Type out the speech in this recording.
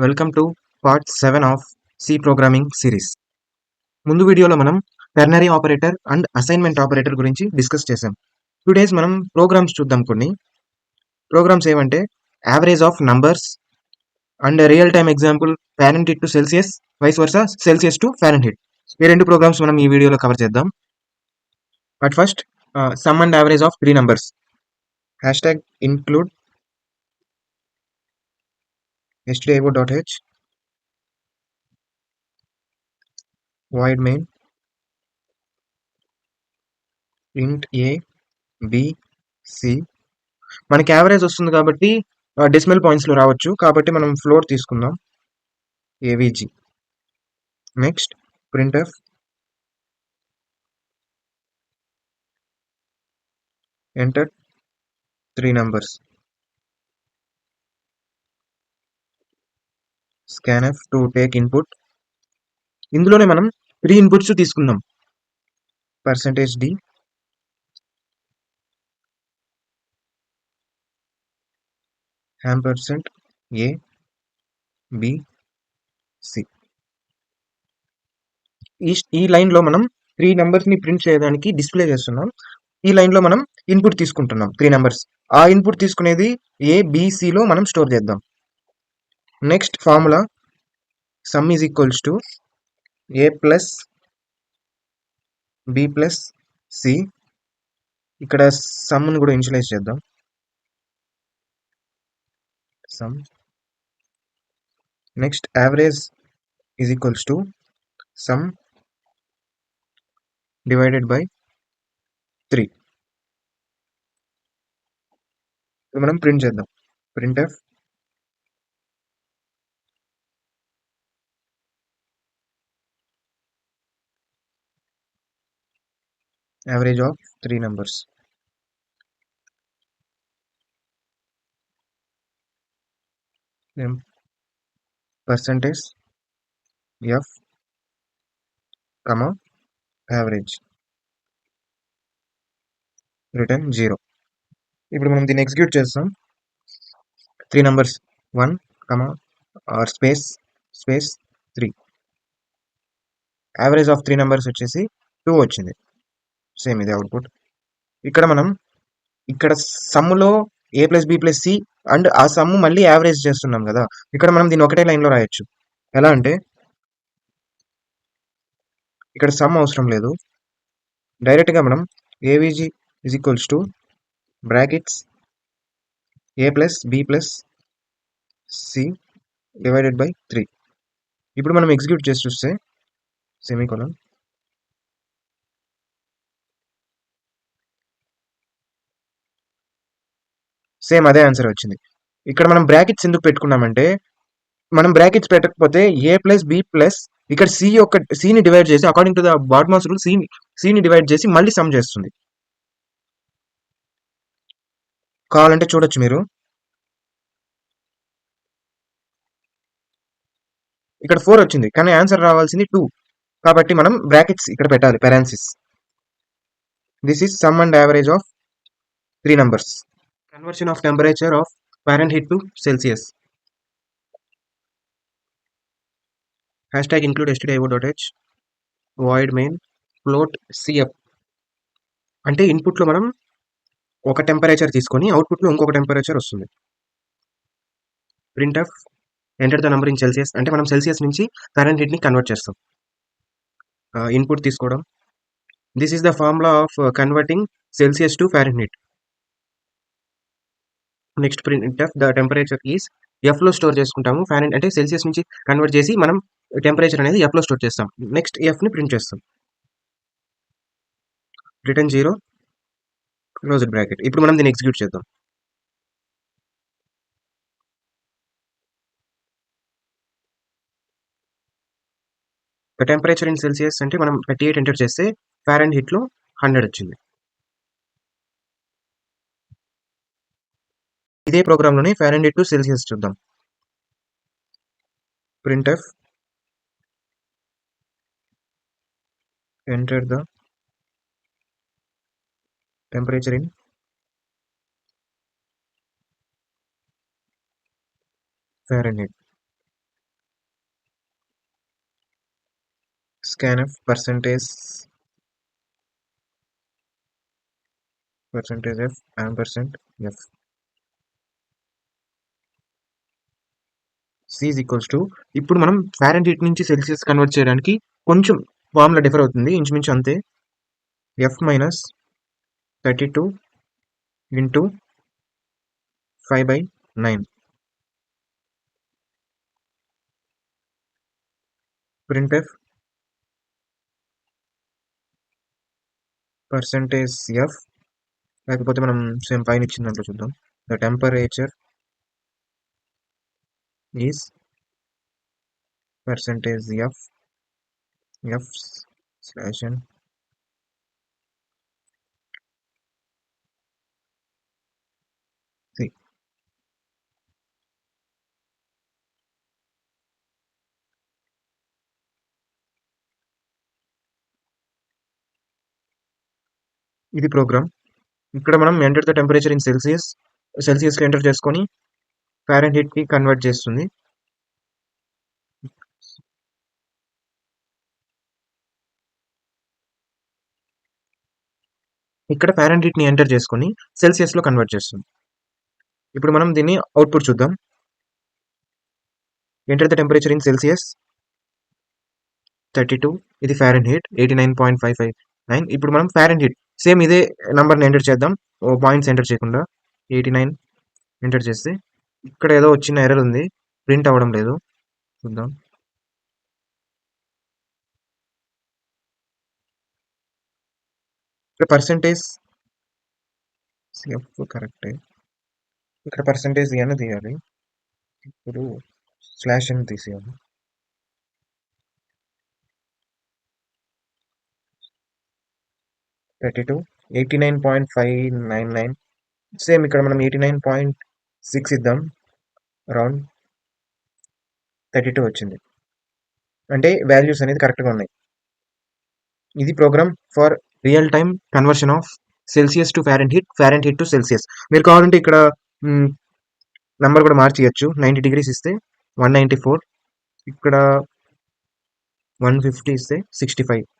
Welcome to part 7 of C programming series. ముందు వీడియోలో మనం ternary operator and assignment operator గురించి డిస్కస్ చేసాం. టుడేస్ మనం ప్రోగ్రామ్స్ చూద్దాం. కొన్ని ప్రోగ్రామ్స్ ఏమంటే average of numbers and real time example Fahrenheit to Celsius, vice versa Celsius to Fahrenheit. ఈ రెండు ప్రోగ్రామ్స్ మనం ఈ వీడియోలో కవర్ చేద్దాం. But first sum and average of three numbers. Hash include stdio.h void main int a b c. మనకి average వస్తుంది కాబట్టి decimal points లో రావచ్చు, కాబట్టి మనం ఫ్లోర్ తీసుకుందాం avg. Next printf enter three numbers. Scanf to take input. ఇందులోనే మనం త్రీ ఇన్పుట్స్ తీసుకుందాం. %d ampersand a b c. ఈ లైన్ లో మనం త్రీ నంబర్స్ ని ప్రింట్ చేయడానికి డిస్ప్లే చేస్తున్నాం. ఈ లైన్ లో మనం ఇన్పుట్ తీసుకుంటున్నాం త్రీ నంబర్స్. ఆ ఇన్పుట్ తీసుకునేది ఏబిసి లో మనం స్టోర్ చేద్దాం. Next formula sum is equals to a plus b plus c. ఇక్కడ సమ్ ని కూడా ఇనిషియలైజ్ చేద్దాం. Sum. Next average is equals to sum divided by 3. మనం ప్రింట్ చేద్దాం. Printf average of three numbers. Percentage f comma average return 0. ఇప్పుడు మనం దీన్ని execute చేస్తాం. Three numbers 1 comma or space space 3. Average of three numbers వచ్చేసి 2 వచ్చింది. Same ఇది output. ఇక్కడ మనం ఇక్కడ సమ్ములో a plus b plus c and ఆ సమ్ము మళ్ళీ యావరేజ్ చేస్తున్నాం కదా, ఇక్కడ మనం దీన్ని ఒకటే లైన్లో రాయొచ్చు. ఎలా అంటే ఇక్కడ సమ్ అవసరం లేదు, డైరెక్ట్గా మనం avg is equals to brackets a plus b plus c divided by 3. ఇప్పుడు మనం ఎగ్జిక్యూట్ చేసి చూస్తే సెమీకోలన్. సేమ్ అదే ఆన్సర్ వచ్చింది. ఇక్కడ మనం బ్రాకెట్స్ ఎందుకు పెట్టుకున్నామంటే, మనం బ్రాకెట్స్ పెట్టకపోతే ఏ ప్లస్ బి ప్లస్ ఇక్కడ సిని డివైడ్ చేసి according to the BODMAS rule సిని డివైడ్ చేసి మళ్ళీ సమ్ చేస్తుంది. కావాలంటే చూడొచ్చు మీరు. ఇక్కడ 4 వచ్చింది కానీ ఆన్సర్ రావాల్సింది 2, కాబట్టి మనం బ్రాకెట్స్ ఇక్కడ పెట్టాలి, parenthesis. This is some and average of three numbers. Conversion of temperature of Fahrenheit to Celsius. #include stdio.h void main float cf. అంటే ఇన్పుట్ లో మనం ఒక టెంపరేచర్ తీసుకొని అవుట్పుట్ లో ఇంకొక టెంపరేచర్ వస్తుంది. Printf enter the number in Celsius. అంటే మనం సెల్సియస్ నుంచి ఫారెన్హీట్ ని కన్వర్ట్ చేస్తాం. ఇన్పుట్ తీసుకోవడం. This is the formula of converting Celsius to Fahrenheit. Next printf the temperature is F లో స్టోర్ చేసుకుంటాము. ఫారెన్హీట్ అంటే సెల్సియస్ నుంచి కన్వర్ట్ చేసి మనం టెంపరేచర్ అనేది ఎఫ్ లో స్టోర్ చేస్తాం. నెక్స్ట్ ఎఫ్ ని ప్రింట్ చేస్తాం. Return 0 closed bracket. ఇప్పుడు మనం దీన్ని ఎగ్జిక్యూట్ చేద్దాం. టెంపరేచర్ ఇన్ సెల్సియస్ అంటే మనం 38 ఎంటర్ చేస్తే ఫారెన్హీట్ లో 100 వచ్చింది. ఇదే ప్రోగ్రామ్ లోనే ఫారెన్హీట్ టు సెల్సియస్ చూద్దాం. Printf enter the temperature in Fahrenheit. scanf percentage f ampersand f c is equals to ఇప్పుడు మనం ఫారెన్హీట్ నుంచి సెల్సియస్ కన్వర్ట్ చేయడానికి కొంచెం ఫార్ములా డిఫర్ అవుతుంది ఇంచుమించు అంతే f minus 32 into 5/9 printf percentage f లేకపోతే మనం సేమ్ పైన ఇచ్చిన దాంట్లో చూద్దాం the temperature is percentage f slash n c. ఇది ప్రోగ్రామ్ ఇక్కడ మనం ఎంటర్ ద టెంపరేచర్ ఇన్ సెల్సియస్లో ఎంటర్ చేసుకొని ఫారెన్హీట్కి కన్వర్ట్ చేస్తుంది ఇక్కడ ఫారెన్హీట్ని ఎంటర్ చేసుకొని సెల్సియస్లో కన్వర్ట్ చేస్తుంది ఇప్పుడు మనం దీన్ని అవుట్పుట్ చూద్దాం enter the temperature in Celsius 32 ఇది ఫారెన్హీట్ 89.559 ఇప్పుడు మనం ఫారెన్హీట్ సేమ్ ఇదే నంబర్ని ఎంటర్ చేద్దాం పాయింట్స్ ఎంటర్ చేయకుండా 89 ఎంటర్ చేస్తే ఇక్కడ ఏదో వచ్చిన ఎర్రర్ ఉంది ప్రింట్ అవ్వడం లేదు చూద్దాం ఇక్కడ పర్సెంటేజ్ సిఎఫ్ కరెక్టే ఇక్కడ పర్సెంటేజ్ అని తీయాలి ఇప్పుడు స్లాష్ అని తీసేయాలి 32 89.599 సేమ్ ఇక్కడ మనం 89.6 ఇద్దాం అరౌండ్ 32 వచ్చింది అంటే వాల్యూస్ అనేది కరెక్ట్గా ఉన్నాయి ఇది program for real time conversion of Celsius to Fahrenheit to Celsius మీరు కావాలంటే ఇక్కడ నంబర్ కూడా మార్చేయచ్చు 90 degrees ఇస్తే 194 ఇక్కడ 150 ఇస్తే 65